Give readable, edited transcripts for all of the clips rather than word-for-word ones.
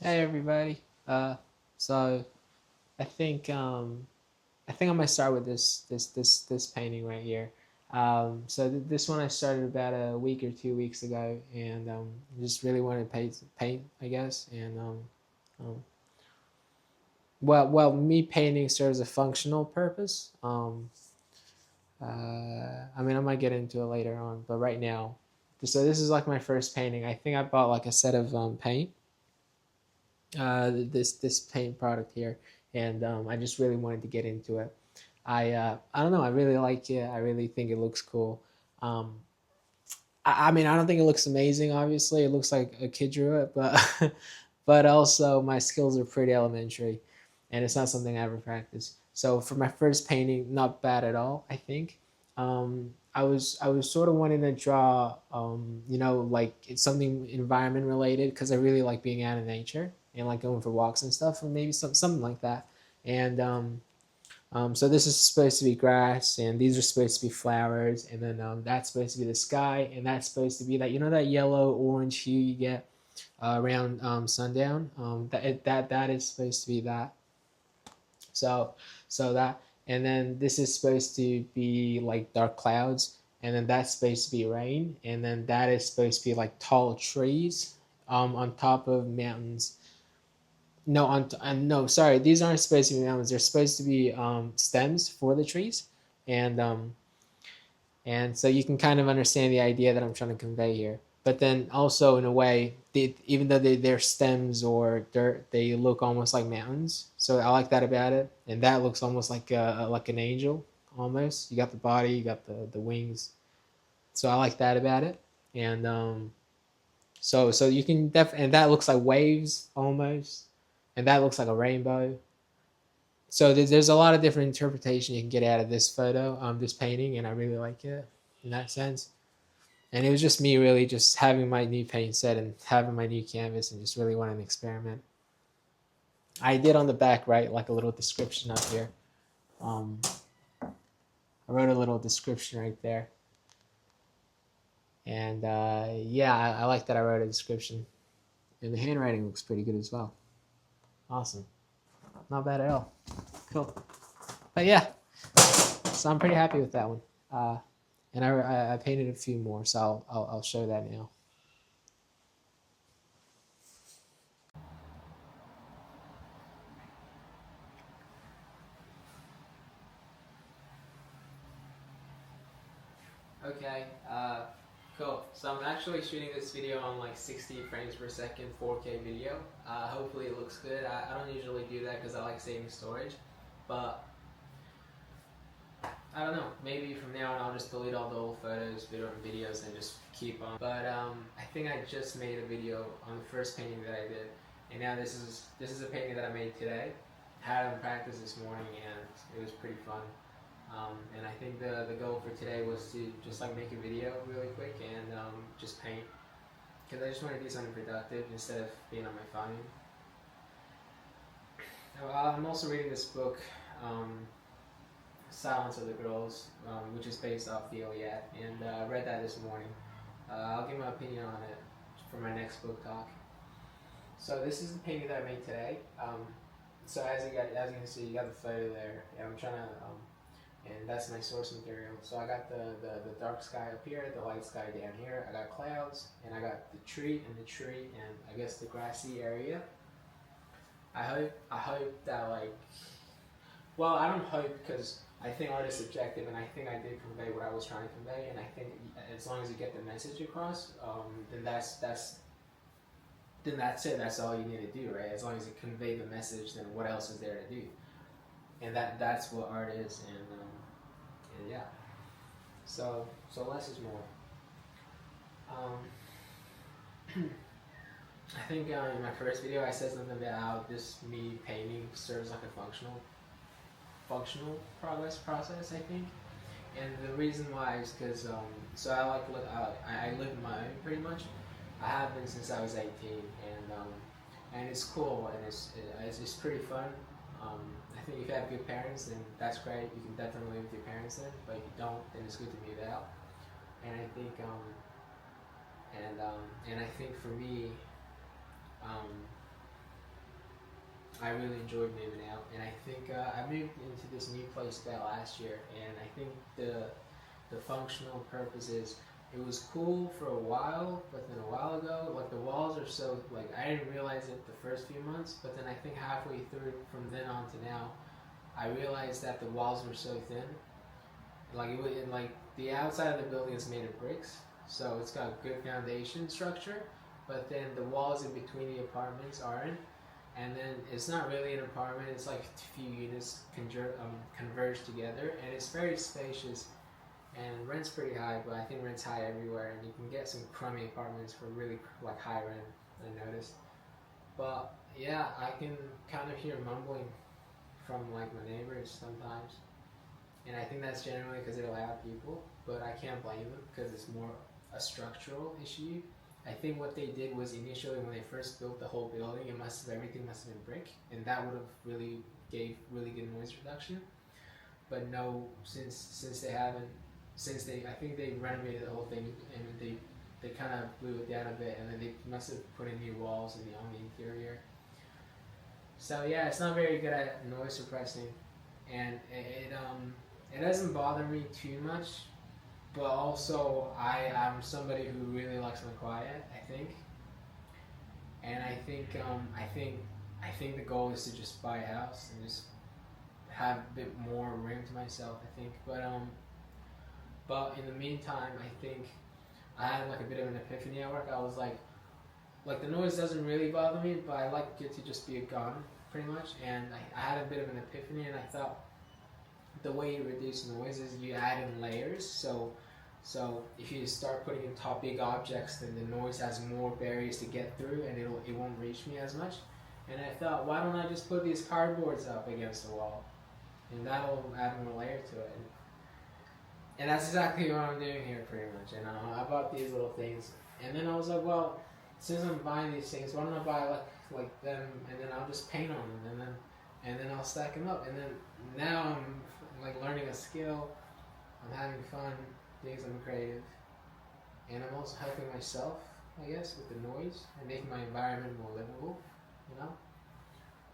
Hey everybody. So I think I think I'm gonna start with this painting right here. This one I started about a week or 2 weeks ago, and just really wanted to paint, I guess. And um, me painting serves a functional purpose. I mean, I might get into it later on, but right now, so this is like my first painting. I think I bought like a set of paint, this paint product here, and I just really wanted to get into it. I don't know. I really like it. I really think it looks cool. Um, I mean, I don't think it looks amazing. Obviously, it looks like a kid drew it, but but also my skills are pretty elementary, and it's not something I ever practiced. So for my first painting, not bad at all. I think. I was sort of wanting to draw, like it's something environment related because I really like being out in nature and like going for walks and stuff, or maybe something like that. And so this is supposed to be grass, and these are supposed to be flowers, and then that's supposed to be the sky, and that's supposed to be that that yellow orange hue you get around sundown. That is supposed to be that. So that, and then this is supposed to be like dark clouds, and then that's supposed to be rain, and then that is supposed to be like tall trees on top of mountains. No, no, sorry, these aren't supposed to be mountains. They're supposed to be stems for the trees, and so you can kind of understand the idea that I'm trying to convey here. But then also in a way, even though they're stems or dirt, they look almost like mountains. So I like that about it, and that looks almost like an angel, almost. You got the body, you got the wings. So I like that about it, and so you can and that looks like waves almost, and that looks like a rainbow. So there's a lot of different interpretation you can get out of this photo, this painting, and I really like it in that sense. And it was just me really just having my new paint set and having my new canvas and just really wanting to experiment. I did on the back write like a little description up here. Um, I wrote a little description right there, and yeah, I like that I wrote a description, and the handwriting looks pretty good as well. Awesome, not bad at all. Cool, but yeah, so I'm pretty happy with that one. And I painted a few more, so I'll show that now. Okay, cool. So I'm actually shooting this video on like 60 frames per second, 4K video. Hopefully it looks good. I don't usually do that because I like saving storage, but I don't know. Maybe from now on I'll just delete all the old photos, videos, and just keep on. But I think I just made a video on the first painting that I did, and now this is a painting that I made today. Had it in practice this morning, and it was pretty fun. And I think the goal for today was to just like make a video really quick and just paint, because I just want to do something productive instead of being on my phone. I'm also reading this book, um, Silence of the Girls, which is based off the Iliad, and I read that this morning. I'll give my opinion on it for my next book talk. So this is the painting that I made today. So as you can see, you got the photo there. Yeah, I'm trying to and that's my source material. So I got the dark sky up here, the light sky down here. I got clouds, and I got the tree and I guess the grassy area. I hope that like, well, I don't hope because I think art is subjective, and I think I did convey what I was trying to convey, and I think as long as you get the message across, then that's it. That's all you need to do, right? As long as you convey the message, then what else is there to do? And that's what art is, and yeah. So less is more. Um, I think in my first video I said something about how this me painting serves like a functional progress process. I think, and the reason why is because so I like I live in my own pretty much. I have been since I was 18, and it's cool and it's pretty fun. Um, I think if you have good parents, then that's great. You can definitely live with your parents then. But if you don't, then it's good to move out. And I think and I think for me, um, I really enjoyed moving out, and I think I moved into this new place about last year, and I think the functional purpose is it was cool for a while, but then a while ago, like the walls are so like I didn't realize it the first few months, but then I think halfway through from then on to now, I realized that the walls were so thin. Like like the outside of the building is made of bricks, so it's got good foundation structure, but then the walls in between the apartments aren't. And then it's not really an apartment, it's like a few units converge together, and it's very spacious, and rent's pretty high, but I think rent's high everywhere, and you can get some crummy apartments for really like high rent, I noticed. But yeah, I can kind of hear mumbling from like my neighbors sometimes, and I think that's generally because they're loud people, but I can't blame them because it's more a structural issue. I think what they did was initially when they first built the whole building, everything must have been brick, and that would have really gave really good noise reduction. But no, since they haven't, since they I think they renovated the whole thing, and they kind of blew it down a bit, and then they must have put in new walls on the interior. So yeah, it's not very good at noise suppressing, and it doesn't bother me too much, but also I'm somebody who really likes my quiet, I think, and I think the goal is to just buy a house and just have a bit more room to myself, I think, but in the meantime, I think I had like a bit of an epiphany at work. I was like the noise doesn't really bother me, but I like it to just be a gun, pretty much. And I had a bit of an epiphany, and I thought the way you reduce noise is you add in layers. So if you start putting in top big objects, then the noise has more barriers to get through, and it won't reach me as much. And I thought, why don't I just put these cardboards up against the wall, and that'll add more layer to it. And that's exactly what I'm doing here, pretty much. And I bought these little things, and then I was like, well, since I'm buying these things, why don't I buy like them, and then I'll just paint on them, and then I'll stack them up, and then now I'm like learning a skill. I'm having fun doing something creative, and I'm also helping myself, I guess, with the noise and making my environment more livable, you know.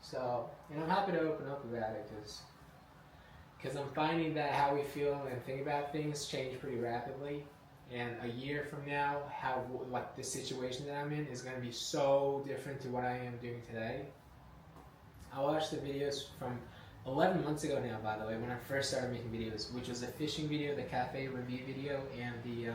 So, and I'm happy to open up about it because I'm finding that how we feel and think about things change pretty rapidly. And a year from now, how like the situation that I'm in is going to be so different to what I am doing today. I watched the videos from 11 months ago now, by the way, when I first started making videos, which was the fishing video, the cafe review video, and the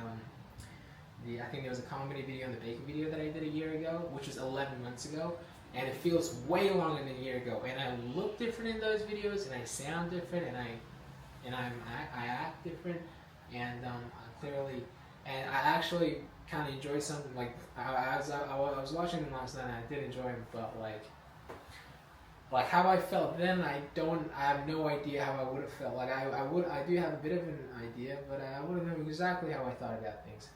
I think there was a comedy video and the baking video that I did a year ago, which was 11 months ago. And it feels way longer than a year ago. And I look different in those videos, and I sound different, and I act different, and clearly, and I actually kind of enjoy something. Like I was watching them last night, and I did enjoy them, but like how I felt then, I have no idea how I would have felt. Like I do have a bit of an idea, but I wouldn't know exactly how I thought about things.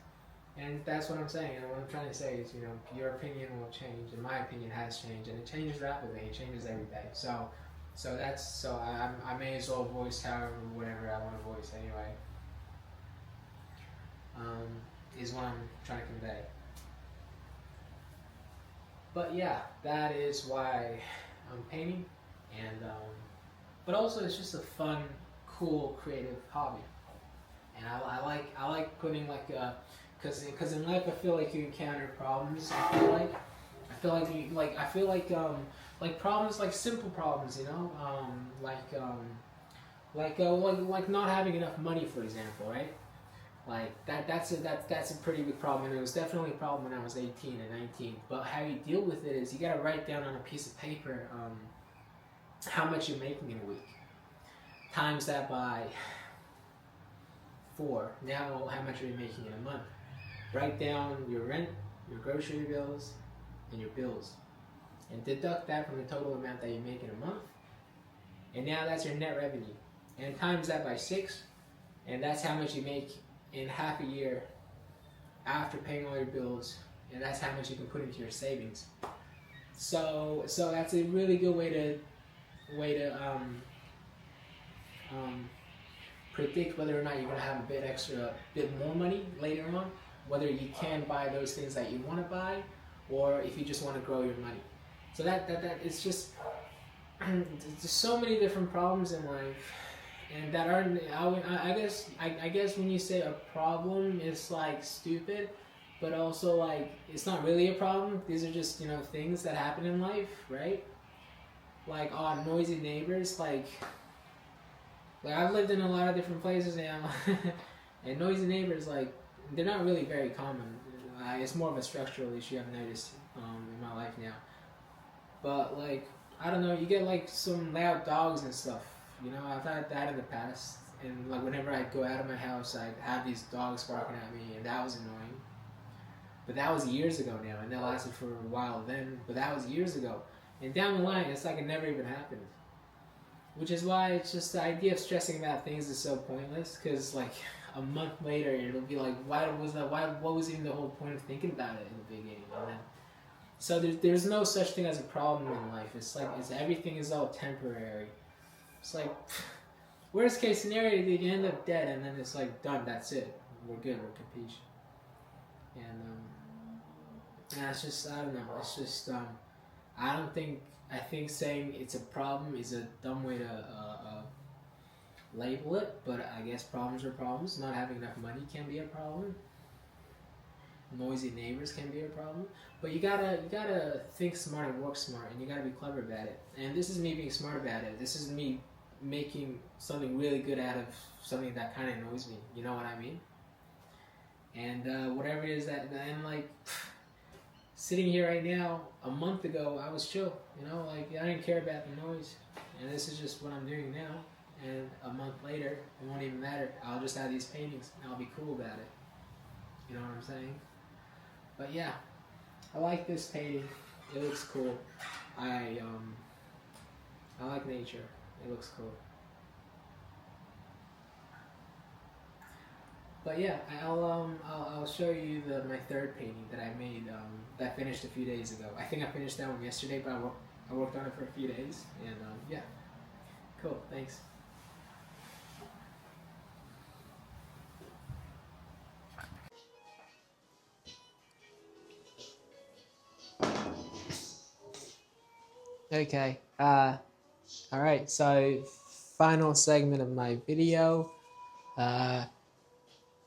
And that's what I'm saying, and what I'm trying to say is, you know, your opinion will change, and my opinion has changed, and it changes rapidly, it changes every day. So I may as well voice whatever I want to voice anyway, is what I'm trying to convey. But yeah, that is why I'm painting, and but also it's just a fun, cool, creative hobby, and I like putting like a. Because in life I feel like you encounter problems. I feel like problems, like simple problems, you know, like not having enough money, for example, right? Like that's a pretty big problem, and it was definitely a problem when I was 18 and 19. But how you deal with it is you gotta write down on a piece of paper how much you're making in a week, times that by 4. Now how much are you making in a month? Write down your rent, your grocery bills, and your bills, and deduct that from the total amount that you make in a month. And now that's your net revenue. And times that by 6, and that's how much you make in half a year after paying all your bills, and that's how much you can put into your savings. So that's a really good way to predict whether or not you're going to have a bit more money later on, whether you can buy those things that you want to buy, or if you just want to grow your money. So that it's just there's so many different problems in life, and that are I guess when you say a problem, it's like stupid, but also like it's not really a problem. These are just things that happen in life, right? Like noisy neighbors, like I've lived in a lot of different places now, and noisy neighbors like they're not really very common. It's more of a structural issue I've noticed in my life now. But like I don't know, you get like some loud dogs and stuff. I've had that in the past, and like whenever I go out of my house, I'd have these dogs barking at me, and that was annoying. But that was years ago now, and that lasted for a while then. But that was years ago, and down the line, it's like it never even happened. Which is why it's just the idea of stressing about things is so pointless. Because like a month later, it'll be like, why was that? Why? What was even the whole point of thinking about it in the beginning? And then, so there's no such thing as a problem in life. It's like everything is all temporary. It's like worst case scenario, you end up dead, and then it's like done. That's it. We're good. We're capiche. And yeah, it's just I don't know. It's just I don't think I think saying it's a problem is a dumb way to label it, but I guess problems are problems. Not having enough money can be a problem. Noisy neighbors can be a problem. But you gotta think smart and work smart, and you gotta be clever about it. And this is me being smart about it. This is me making something really good out of something that kind of annoys me. You know what I mean? And whatever it is and like sitting here right now, a month ago I was chill. Like I didn't care about the noise, and this is just what I'm doing now. And a month later, it won't even matter. I'll just have these paintings, and I'll be cool about it. You know what I'm saying? But yeah, I like this painting. It looks cool. I like nature. It looks cool. But yeah, I'll show you my third painting that I made that I finished a few days ago. I think I finished that one yesterday, but I worked on it for a few days, and yeah, cool. Thanks. Okay. All right. So final segment of my video. Uh,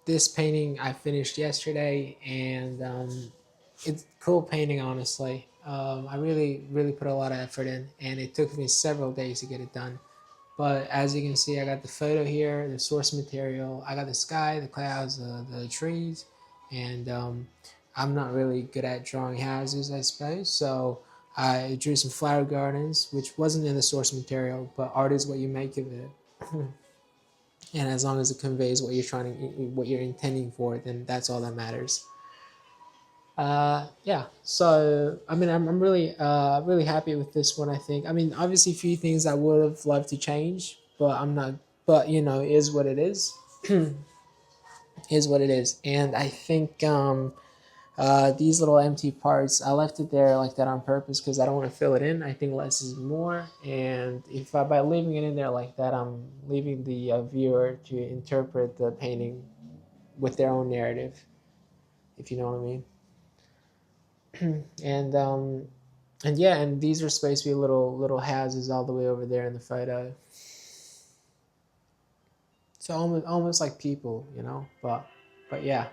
this painting I finished yesterday, and it's cool painting. Honestly, I really put a lot of effort in, and it took me several days to get it done. But as you can see, I got the photo here, the source material. I got the sky, the clouds, the trees, and I'm not really good at drawing houses, I suppose. So I drew some flower gardens, which wasn't in the source material, but art is what you make of it. And as long as it conveys what what you're intending for, then that's all that matters. Yeah. So I mean, I'm really happy with this one. I think. I mean, obviously, a few things I would have loved to change, but I'm not. But it is what it is. Is what it is. And I think these little empty parts, I left it there like that on purpose because I don't want to fill it in. I think less is more, and if by leaving it in there like that, I'm leaving the viewer to interpret the painting with their own narrative, if you know what I mean. And yeah, and these are supposed to be little houses all the way over there in the photo. So almost like people, but yeah.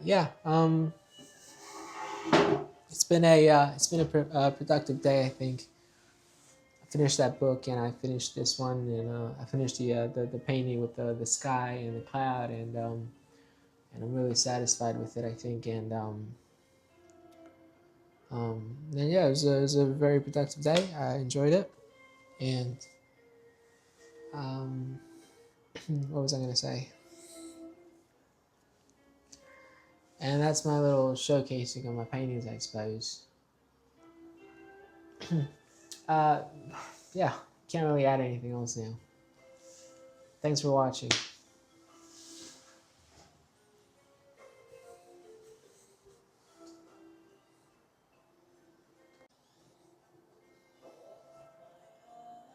Yeah. It's been a productive day, I think. I finished that book, and I finished this one, and I finished the painting with the sky and the cloud, and I'm really satisfied with it, I think. And yeah, it was a very productive day. I enjoyed it, and um, what was I gonna say? And that's my little showcasing of my paintings, I suppose. uh, yeah, can't really add anything else now. Thanks for watching.